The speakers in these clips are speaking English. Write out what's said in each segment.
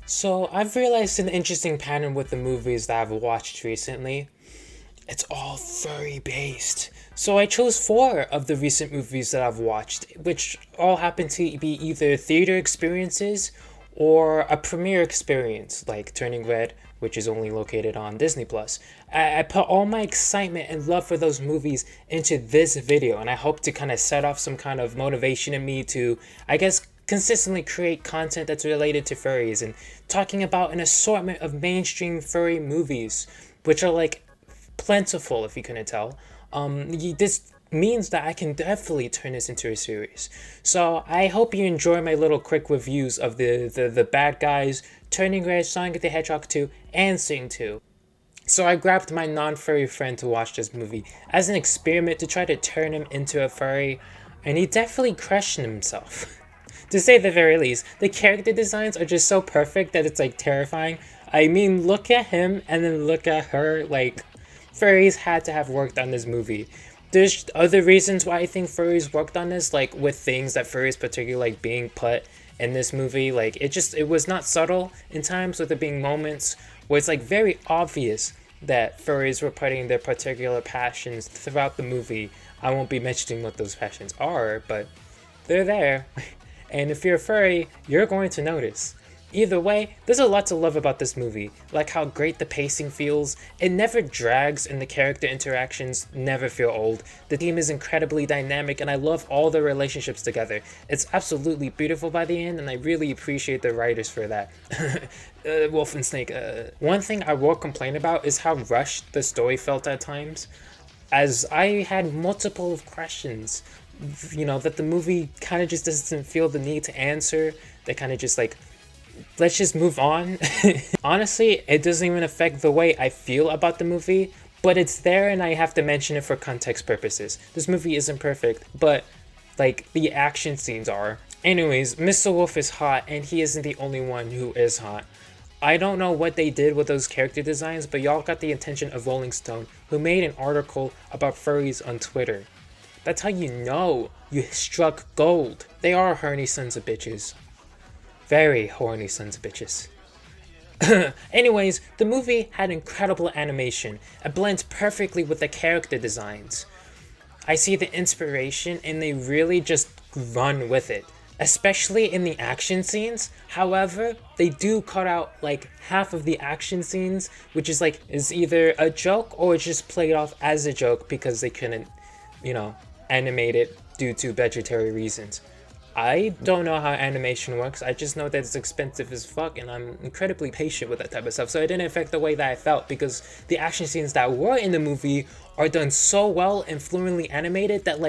So, I've realized an interesting pattern with the movies that I've watched recently. It's all furry based. So, I chose four of the recent movies that I've watched, which all happen to be either theater experiences or a premiere experience, like Turning Red, which is only located on Disney Plus. I put all my excitement and love for those movies into this video, and I hope to kind of set off some kind of motivation in me to, I guess, consistently create content that's related to furries and talking about an assortment of mainstream furry movies, which are like plentiful if you couldn't tell. This means that I can definitely turn this into a series. So I hope you enjoy my little quick reviews of the bad guys, Turning Red, Sonic the Hedgehog 2, and Sing 2. So I grabbed my non-furry friend to watch this movie as an experiment to try to turn him into a furry, and he definitely crushed himself. To say the very least, the character designs are just so perfect that it's like terrifying. I mean, look at him and then look at her. Like, furries had to have worked on this movie. There's other reasons why I think furries worked on this, like with things that furries particularly like being put in this movie. Like it was not subtle in times, with there being moments where it's like very obvious that furries were putting their particular passions throughout the movie. I won't be mentioning what those passions are, but they're there. And if you're a furry, you're going to notice. Either way, there's a lot to love about this movie, like how great the pacing feels. It never drags and the character interactions never feel old. The team is incredibly dynamic and I love all the relationships together. It's absolutely beautiful by the end and I really appreciate the writers for that. Wolf and Snake. One thing I will complain about is how rushed the story felt at times, as I had multiple questions, that the movie kind of just doesn't feel the need to answer. They kind of just like, let's just move on. Honestly, it doesn't even affect the way I feel about the movie, but it's there and I have to mention it for context purposes. This movie isn't perfect, but like the action scenes are. Anyways, Mr. Wolf is hot and he isn't the only one who is hot. I don't know what they did with those character designs, but y'all got the attention of Rolling Stone, who made an article about furries on Twitter. That's how you know you struck gold. They are horny sons of bitches. Very horny sons of bitches. Anyways, the movie had incredible animation. It blends perfectly with the character designs. I see the inspiration and they really just run with it, especially in the action scenes. However, they do cut out like half of the action scenes, which is either a joke or it's just played off as a joke because they couldn't, animate it due to budgetary reasons. I don't know how animation works. I just know that it's expensive as fuck, and I'm incredibly patient with that type of stuff. So it didn't affect the way that I felt because the action scenes that were in the movie are done so well and fluently animated that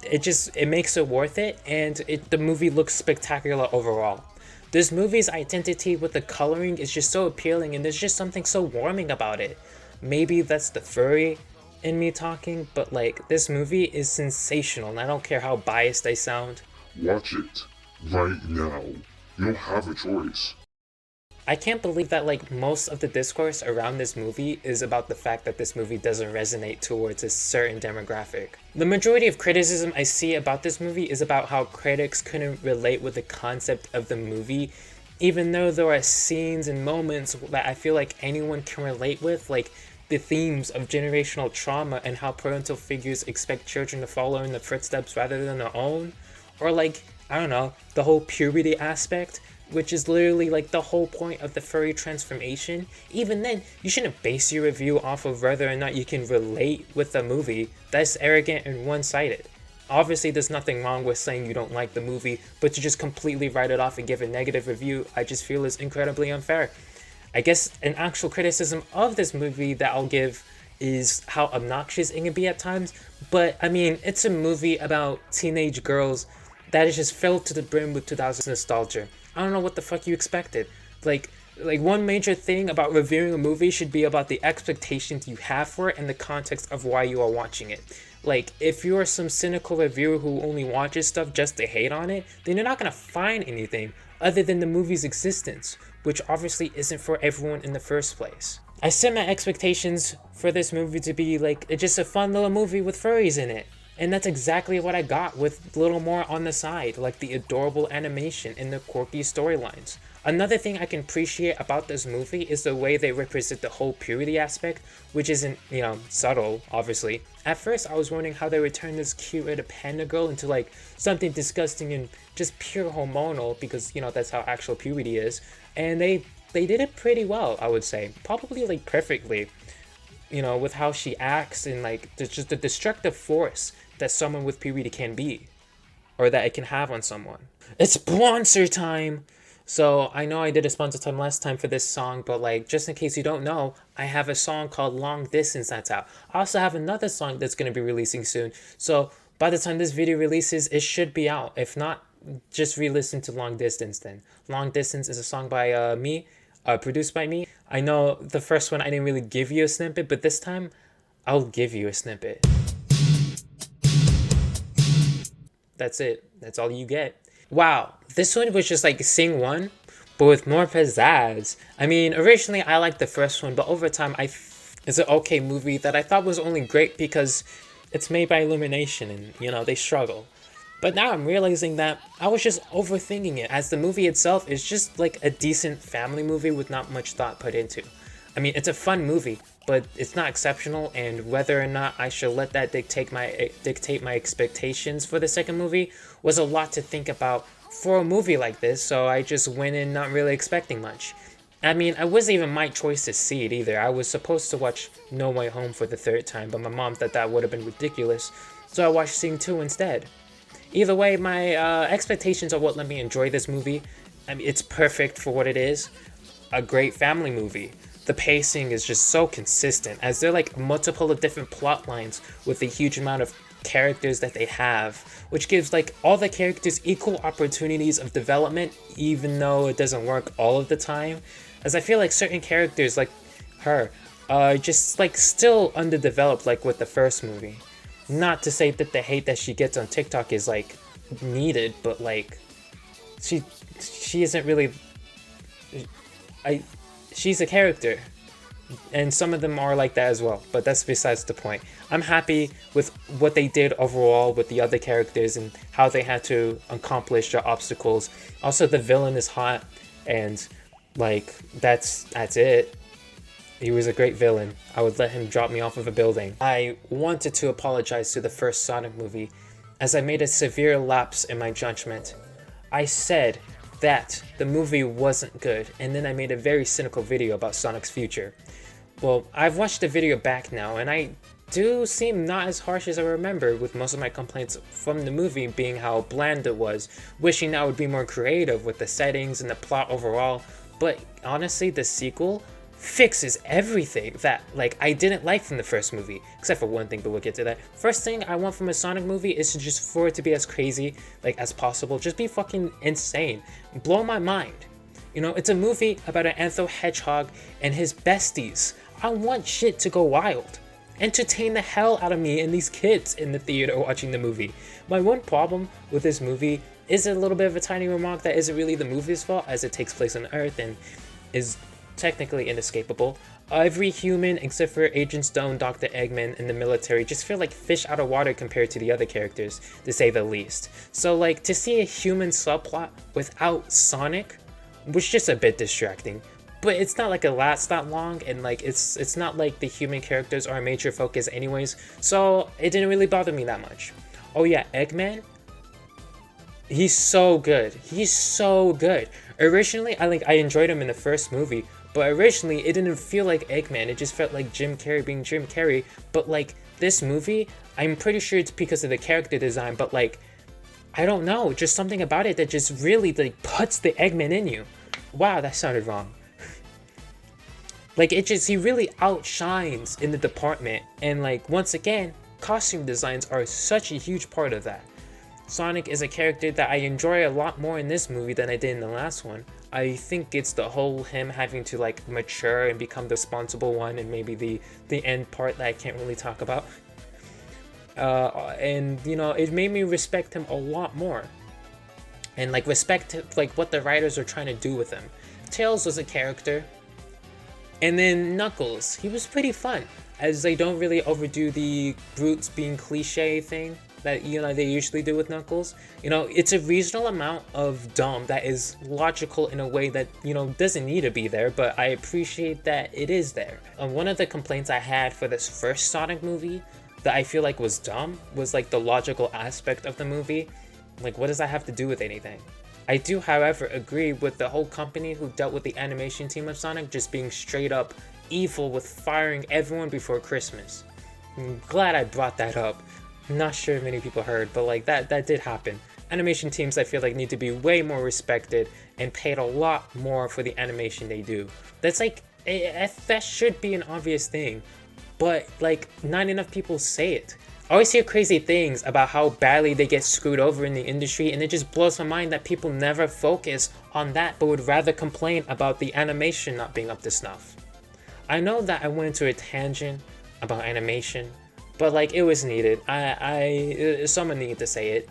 it makes it worth it, and the movie looks spectacular overall. This movie's identity with the coloring is just so appealing, and there's just something so warming about it. Maybe that's the furry in me talking, but this movie is sensational, and I don't care how biased I sound. Watch it right now. You don't have a choice. I can't believe that most of the discourse around this movie is about the fact that this movie doesn't resonate towards a certain demographic. The majority of criticism I see about this movie is about how critics couldn't relate with the concept of the movie, even though there are scenes and moments that I feel like anyone can relate with, like the themes of generational trauma and how parental figures expect children to follow in the footsteps rather than their own. Or I don't know, the whole puberty aspect, which is literally the whole point of the furry transformation. Even then, you shouldn't base your review off of whether or not you can relate with the movie. That's arrogant and one-sided. Obviously, there's nothing wrong with saying you don't like the movie, but to just completely write it off and give a negative review, I just feel is incredibly unfair. I guess an actual criticism of this movie that I'll give is how obnoxious it can be at times, but I mean, it's a movie about teenage girls that is just filled to the brim with 2000s nostalgia. I don't know what the fuck you expected. Like one major thing about reviewing a movie should be about the expectations you have for it and the context of why you are watching it. If you're some cynical reviewer who only watches stuff just to hate on it, then you're not gonna find anything other than the movie's existence, which obviously isn't for everyone in the first place. I set my expectations for this movie to be just a fun little movie with furries in it. And that's exactly what I got, with a little more on the side, like the adorable animation and the quirky storylines. Another thing I can appreciate about this movie is the way they represent the whole purity aspect, which isn't, subtle, obviously. At first, I was wondering how they would turn this cute little panda girl into, like, something disgusting and just pure hormonal, because, that's how actual puberty is. And they did it pretty well, I would say. Probably, like, perfectly, with how she acts and, like, just the destructive force that someone with puberty can be, or that it can have on someone. It's sponsor time! So I know I did a sponsor time last time for this song, but like just in case you don't know, I have a song called Long Distance that's out. I also have another song that's going to be releasing soon. So by the time this video releases, it should be out. If not, just re-listen to Long Distance then. Long Distance is a song by me, produced by me. I know the first one I didn't really give you a snippet, but this time I'll give you a snippet. That's it. That's all you get. Wow, this one was just like Sing 1, but with more pizzazz. I mean, originally I liked the first one, but over time it's an okay movie that I thought was only great because it's made by Illumination and, they struggle. But now I'm realizing that I was just overthinking it, as the movie itself is just like a decent family movie with not much thought put into. I mean, it's a fun movie, but it's not exceptional, and whether or not I should let that dictate my expectations for the second movie was a lot to think about for a movie like this, so I just went in not really expecting much. I mean, it wasn't even my choice to see it either. I was supposed to watch No Way Home for the third time, but my mom thought that would have been ridiculous, so I watched Sing 2 instead. Either way, my expectations are what let me enjoy this movie. I mean, it's perfect for what it is. A great family movie. The pacing is just so consistent, as they're like multiple of different plot lines with a huge amount of characters that they have, which gives like all the characters equal opportunities of development, even though it doesn't work all of the time. As I feel like certain characters, like her, just like still underdeveloped, like with the first movie. Not to say that the hate that she gets on TikTok is like needed, but like she isn't really. She's a character, and some of them are like that as well, but that's besides the point. I'm happy with what they did overall with the other characters and how they had to accomplish their obstacles. Also, the villain is hot, and like that's it. He was a great villain. I would let him drop me off of a building. I wanted to apologize to the first Sonic movie, as I made a severe lapse in my judgment. I said that the movie wasn't good, and then I made a very cynical video about Sonic's future. Well, I've watched the video back now, and I do seem not as harsh as I remember, with most of my complaints from the movie being how bland it was, wishing that I would be more creative with the settings and the plot overall. But honestly, the sequel fixes everything that like I didn't like from the first movie, except for one thing, but we'll get to that. First thing I want from a Sonic movie is to just for it to be as crazy like as possible. Just be fucking insane, blow my mind. It's a movie about an Anthro hedgehog and his besties. I want shit to go wild. Entertain the hell out of me and these kids in the theater watching the movie. My one problem with this movie is a little bit of a tiny remark that isn't really the movie's fault, as it takes place on Earth and is technically inescapable. Every human except for Agent Stone, Dr. Eggman, and the military just feel like fish out of water compared to the other characters, to say the least. So like, to see a human subplot without Sonic was just a bit distracting. But it's not like it lasts that long, and like it's not like the human characters are a major focus anyways, so it didn't really bother me that much. Oh yeah, Eggman, he's so good. He's so good. Originally, I enjoyed him in the first movie, but originally it didn't feel like Eggman. It just felt like Jim Carrey being Jim Carrey. But like this movie, I'm pretty sure it's because of the character design, but like I don't know, just something about it that just really like puts the Eggman in you. Wow, that sounded wrong. Like he really outshines in the department, and like once again, costume designs are such a huge part of that. Sonic is a character that I enjoy a lot more in this movie than I did in the last one. I think it's the whole him having to like mature and become the responsible one, and maybe the end part that I can't really talk about. And it made me respect him a lot more, and like respect like what the writers are trying to do with him. Tails was a character, and then Knuckles, he was pretty fun, as they don't really overdo the brutes being cliche thing. that they usually do with Knuckles. It's a reasonable amount of dumb that is logical in a way that doesn't need to be there, but I appreciate that it is there. One of the complaints I had for this first Sonic movie that I feel like was dumb was like the logical aspect of the movie. Like, what does that have to do with anything? I do, however, agree with the whole company who dealt with the animation team of Sonic just being straight up evil with firing everyone before Christmas. I'm glad I brought that up. I'm not sure if many people heard, but like that did happen. Animation teams, I feel like, need to be way more respected and paid a lot more for the animation they do. That's like, that should be an obvious thing, but like not enough people say it. I always hear crazy things about how badly they get screwed over in the industry, and it just blows my mind that people never focus on that but would rather complain about the animation not being up to snuff. I know that I went into a tangent about animation, but like it was needed. Someone needed to say it.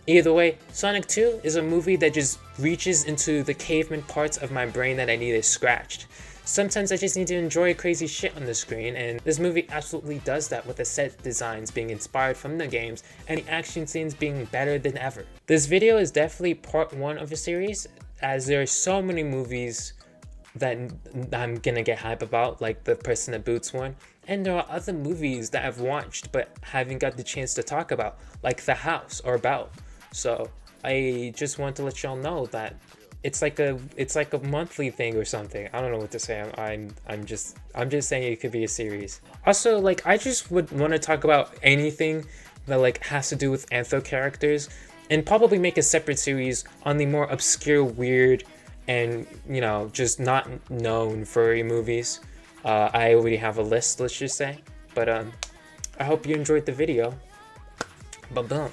Either way, Sonic 2 is a movie that just reaches into the caveman parts of my brain that I needed scratched. Sometimes I just need to enjoy crazy shit on the screen, and this movie absolutely does that with the set designs being inspired from the games and the action scenes being better than ever. This video is definitely part 1 of a series, as there are so many movies that I'm gonna get hype about, like the Person That Boots one, and there are other movies that I've watched but haven't got the chance to talk about, like The House or Belle. So I just want to let y'all know that it's like a monthly thing or something. I don't know what to say. I'm just saying it could be a series. Also, like, I just would want to talk about anything that like has to do with Anthro characters, and probably make a separate series on the more obscure, weird, and just not known furry movies. I already have a list, let's just say. But I hope you enjoyed the video. Ba-boom.